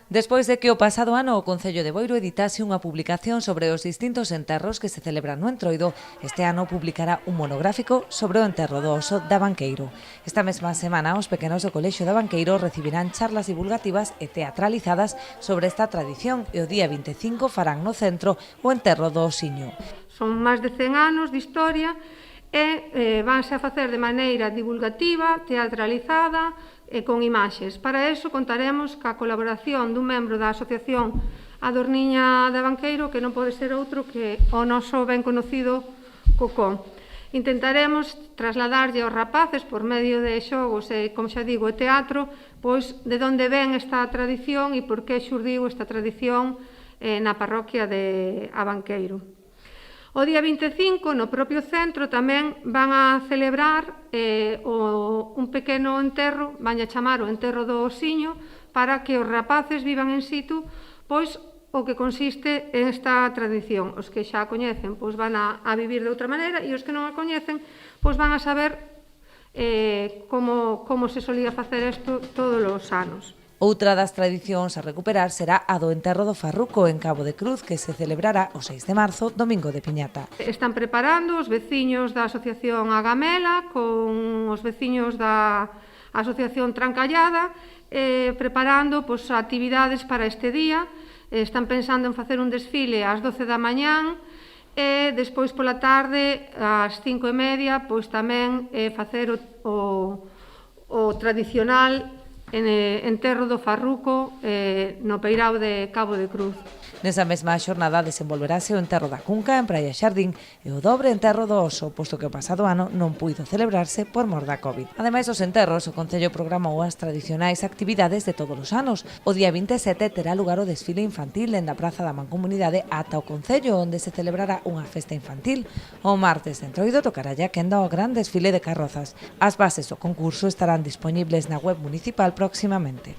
Despois de que o pasado ano o Concello de Boiro editase unha publicación sobre os distintos enterros que se celebran no Entroido, este ano publicará un monográfico sobre o enterro do oso da Banqueiro. Esta mesma semana, os pequenos do Colexio da Banqueiro recibirán charlas divulgativas e teatralizadas sobre esta tradición e o día 25 farán no centro o enterro do osiño. Son máis de 100 anos de historia e vanse a facer de maneira divulgativa, teatralizada e con imaxes. Para iso contaremos ca colaboración dun membro da Asociación A Dorniña da Banqueiro, que non pode ser outro que o noso ben conocido Cocó. Intentaremos trasladarlle aos rapaces por medio de xogos e, como xa digo, teatro, pois de onde ven esta tradición e por que xurdiu esta tradición na parroquia de A Banqueiro. O día 25, no propio centro, tamén van a celebrar un pequeno enterro, van a chamar o enterro do osiño, para que os rapaces vivan in situ, pois o que consiste en esta tradición. Os que xa a coñecen, pois van a vivir de outra maneira, e os que non a coñecen, pois van a saber como se solía facer isto todos os anos. Outra das tradicións a recuperar será a do enterro do Farruco en Cabo de Cruz, que se celebrará o 6 de marzo, domingo de Piñata. Están preparando os veciños da Asociación Agamela con os veciños da Asociación Trancallada, preparando actividades para este día. Están pensando en facer un desfile ás 12 da mañán e despois pola tarde, ás 5:30, pois tamén facer o tradicional enterro do Farruco no peirao de Cabo de Cruz. Nesa mesma xornada desenvolverase o enterro da Cunca en Praia Xardín e o dobre enterro do oso, posto que o pasado ano non puido celebrarse por mor da Covid. Ademais dos enterros, o Concello programou as tradicionais actividades de todos os anos. O día 27 terá lugar o desfile infantil en da Praza da Mancomunidade ata o Concello, onde se celebrará unha festa infantil. O martes de Entroido tocará a quenda o gran desfile de carrozas. As bases do concurso estarán dispoñibles na web municipal próximamente.